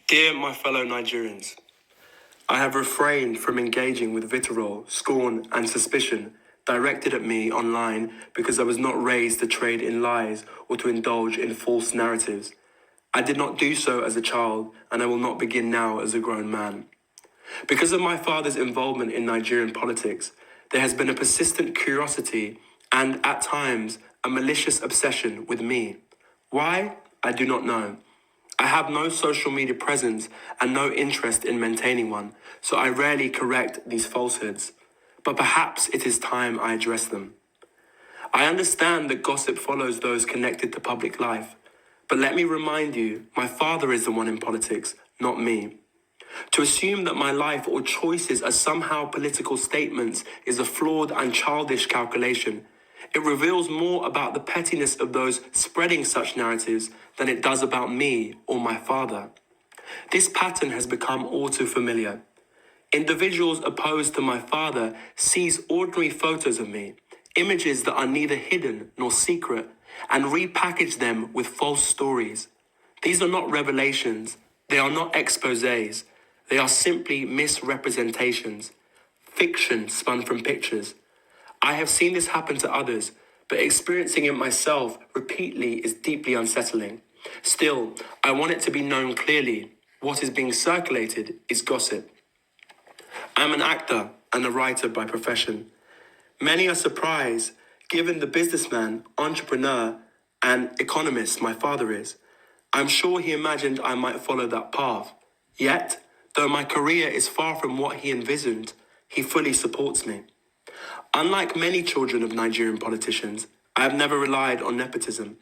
Dear my fellow Nigerians, I have refrained from engaging with vitriol, scorn, and suspicion directed at me online because I was not raised to trade in lies or to indulge in false narratives. I did not do so as a child, and I will not begin now as a grown man. Because of my father's involvement in Nigerian politics, there has been a persistent curiosity and, at times, a malicious obsession with me. Why? I do not know. I have no social media presence and no interest in maintaining one, so I rarely correct these falsehoods. But perhaps it is time I address them. I understand that gossip follows those connected to public life, but let me remind you, my father is the one in politics, not me. To assume that my life or choices are somehow political statements is a flawed and childish calculation. It reveals more about the pettiness of those spreading such narratives than it does about me or my father. This pattern has become all too familiar. Individuals opposed to my father seize ordinary photos of me, images that are neither hidden nor secret, and repackage them with false stories. These are not revelations, they are not exposés, they are simply misrepresentations, fiction spun from pictures. I have seen this happen to others, but experiencing it myself repeatedly is deeply unsettling. Still, I want it to be known clearly, what is being circulated is gossip. I'm an actor and a writer by profession. Many are surprised, given the businessman, entrepreneur, and economist my father is. I'm sure he imagined I might follow that path. Yet, though my career is far from what he envisioned, he fully supports me. Unlike many children of Nigerian politicians, I have never relied on nepotism.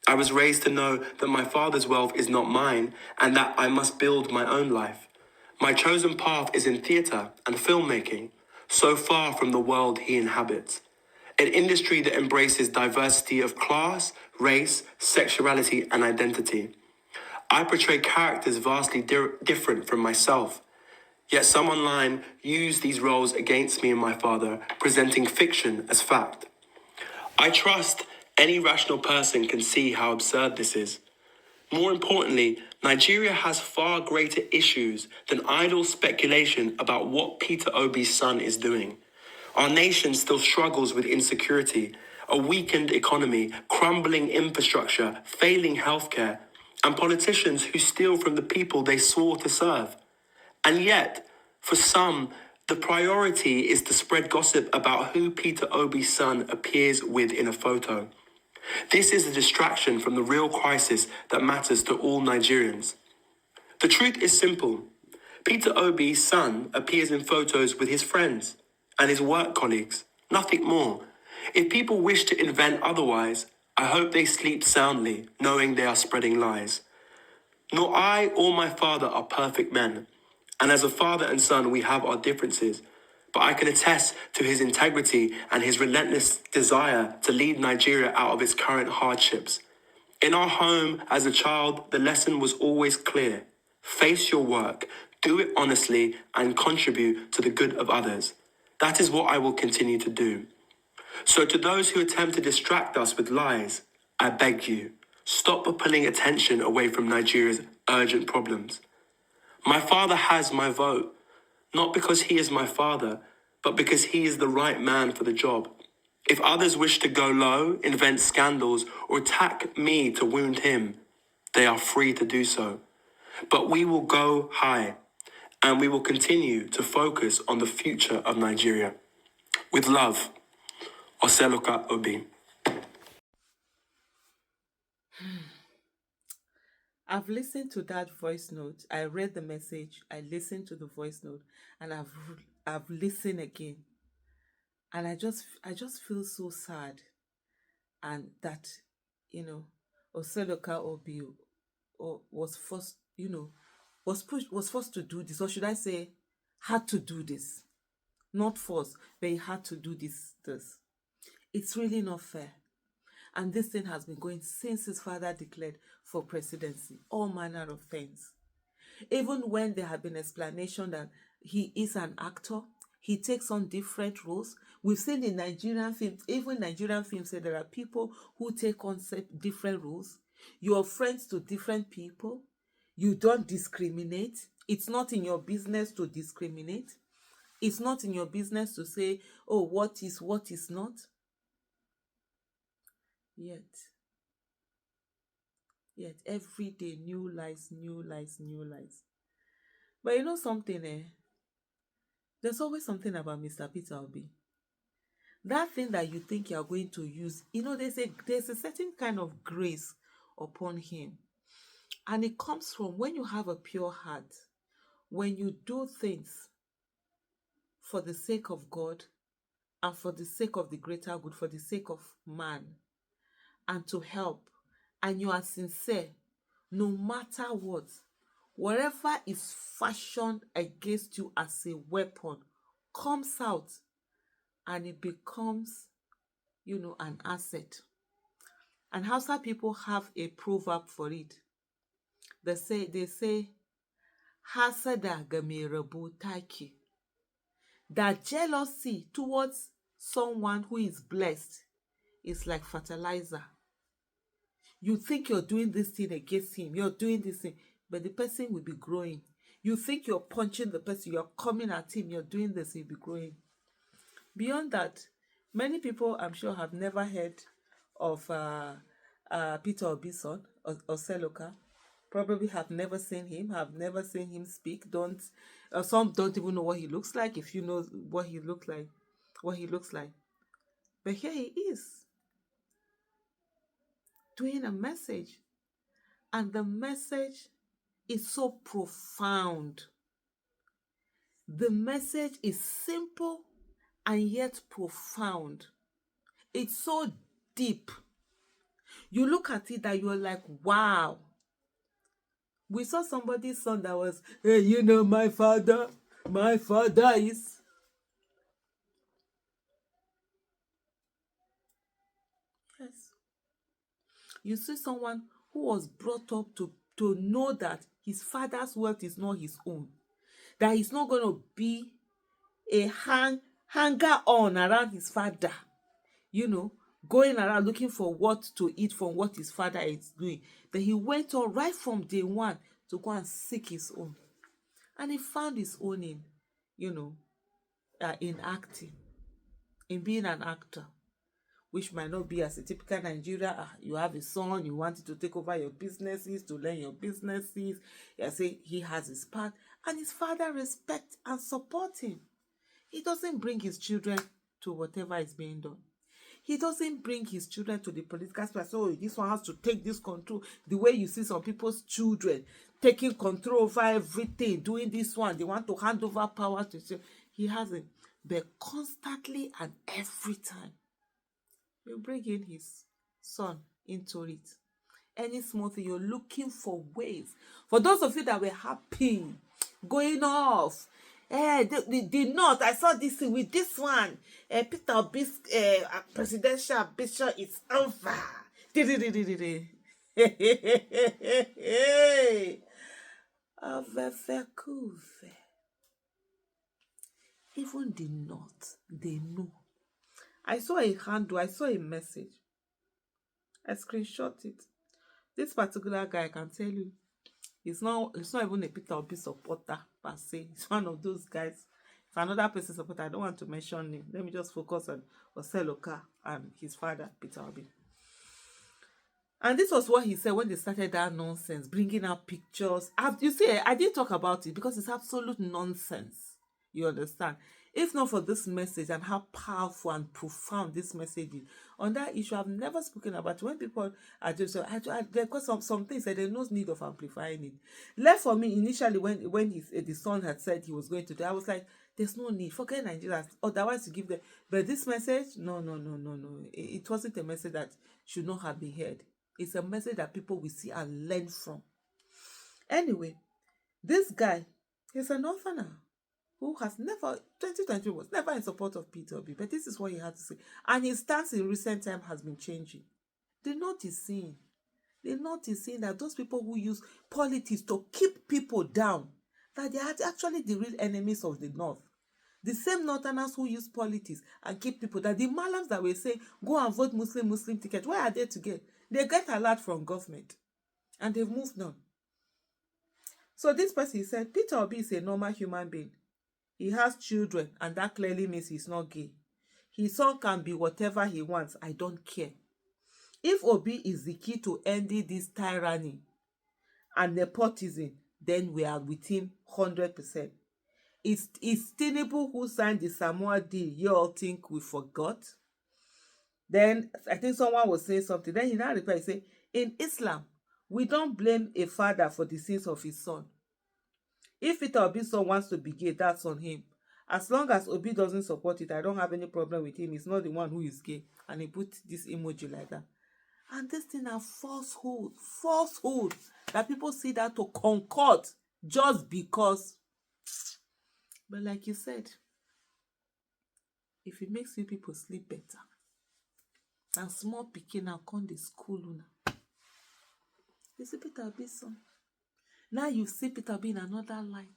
I was raised to know that my father's wealth is not mine and that I must build my own life. My chosen path is in theatre and filmmaking, so far from the world he inhabits. An industry that embraces diversity of class, race, sexuality, and identity. I portray characters vastly different from myself. Yet some online use these roles against me and my father, presenting fiction as fact. I trust any rational person can see how absurd this is. More importantly, Nigeria has far greater issues than idle speculation about what Peter Obi's son is doing. Our nation still struggles with insecurity, a weakened economy, crumbling infrastructure, failing healthcare, and politicians who steal from the people they swore to serve. And yet, for some, the priority is to spread gossip about who Peter Obi's son appears with in a photo. This is a distraction from the real crisis that matters to all Nigerians. The truth is simple. Peter Obi's son appears in photos with his friends and his work colleagues, nothing more. If people wish to invent otherwise, I hope they sleep soundly, knowing they are spreading lies. Nor I or my father are perfect men, and as a father and son we have our differences, but I can attest to his integrity and his relentless desire to lead Nigeria out of its current hardships. In our home, as a child, the lesson was always clear. Face your work, do it honestly, and contribute to the good of others. That is what I will continue to do. So to those who attempt to distract us with lies, I beg you, stop pulling attention away from Nigeria's urgent problems. My father has my vote, not because he is my father, but because he is the right man for the job. If others wish to go low, invent scandals, or attack me to wound him, they are free to do so. But we will go high, and we will continue to focus on the future of Nigeria. With love, Oseloka Obi. I've listened to that voice note. I read the message. I listened to the voice note, and I've listened again, and I just feel so sad, and that you know, Oseloka Obi was forced, was forced to do this, or should I say, had to do this, not forced, but he had to do this. It's really not fair. And this thing has been going since his father declared for presidency, all manner of things. Even when there have been explanation that he is an actor, he takes on different roles. We've seen in Nigerian films, even Nigerian films say there are people who take on different roles. You are friends to different people. You don't discriminate. It's not in your business to discriminate. It's not in your business to say, oh, what is not. Yet, yet every day, new lies, new lies, new lies. But you know something, eh? There's always something about Mr. Peter Obi. That thing that you think you're going to use, there's a certain kind of grace upon him. And it comes from when you have a pure heart, when you do things for the sake of God and for the sake of the greater good, for the sake of man, and to help, and you are sincere, no matter what, whatever is fashioned against you as a weapon comes out and it becomes, an asset. And Hausa people have a proverb for it. They say, hasada ga mai rabo taki. That jealousy towards someone who is blessed is like fertilizer. You think you're doing this thing against him, you're doing this thing, but the person will be growing. You think you're punching the person, you're coming at him, you're doing this, he'll be growing. Beyond that, many people, I'm sure, have never heard of Peter Obi's son, or Seloka. Probably have never seen him, have never seen him speak. Some don't even know what he looks like. If you know what he looks like. But here he is, doing a message. And the message is so profound. The message is simple and yet profound. It's so deep. You look at it that you're like, wow. We saw somebody's son that was, hey, my father is. Yes. You see someone who was brought up to know that his father's wealth is not his own. That he's not going to be a hanger on around his father, going around looking for what to eat from what his father is doing. Then he went on right from day one to go and seek his own. And he found his own in acting, in being an actor, which might not be as a typical Nigerian. You have a son, you want to take over your businesses, to learn your businesses. You say he has his part, and his father respects and supports him. He doesn't bring his children to whatever is being done. He doesn't bring his children to the political space. So this one has to take this control. The way you see some people's children taking control over everything, doing this one, they want to hand over power to children. He hasn't. But constantly and every time, you bring in his son into it. Any small thing, you're looking for ways. For those of you that were happy, going off, the North, I saw this thing with this one. Peter Obi's presidential ambition is over. Even the North, they know. I saw a handle, I saw a message. I screenshot it. This particular guy, I can tell you, he's not even a Peter Obi supporter per se. He's one of those guys. If another person supporter, I don't want to mention him. Let me just focus on Oseloka and his father, Peter Obi. And this was what he said when they started that nonsense, bringing out pictures. You see, I didn't talk about it because it's absolute nonsense. You understand? If not for this message and how powerful and profound this message is, on that issue, I've never spoken about it. When people are just, there got some things that there's no need of amplifying it. Left for me initially when the son had said he was going to do, I was like, there's no need. Forget Nigerians. Otherwise, you give them. But this message, no. It wasn't a message that should not have been heard. It's a message that people will see and learn from. Anyway, this guy is an orphaner who has never, 2020 was never in support of Peter Obi, but this is what he had to say. And his stance in recent time has been changing. The North is seeing. The North is seeing that those people who use politics to keep people down, that they are actually the real enemies of the North. The same Northerners who use politics and keep people down, the Malams that were saying, go and vote Muslim ticket, where are they to get? They get a lot from government. And they've moved on. So this person said, Peter Obi is a normal human being. He has children, and that clearly means he's not gay. His son can be whatever he wants. I don't care. If Obi is the key to ending this tyranny and nepotism, then we are with him 100%. It's Tinubu who signed the Samoa deal. You all think we forgot? Then I think someone was saying something. Then he now replied, say, in Islam, we don't blame a father for the sins of his son. If Peter Obi's son wants to be gay, that's on him. As long as Obi doesn't support it, I don't have any problem with him. He's not the one who is gay. And he put this emoji like that. And this thing are falsehood. That people see that to concord just because. But like you said, if it makes you people sleep better, and small pikin now come the school una. You see Peter Obi's son. Now you see Peter Obi in another light.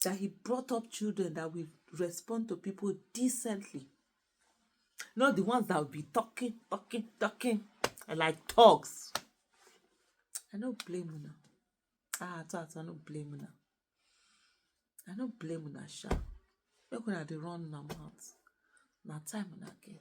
That he brought up children that will respond to people decently. Not the ones that will be talking, and like thugs. I don't blame una. I don't blame una. I don't blame una, sha. Make una dey run una mouth. Na time una get.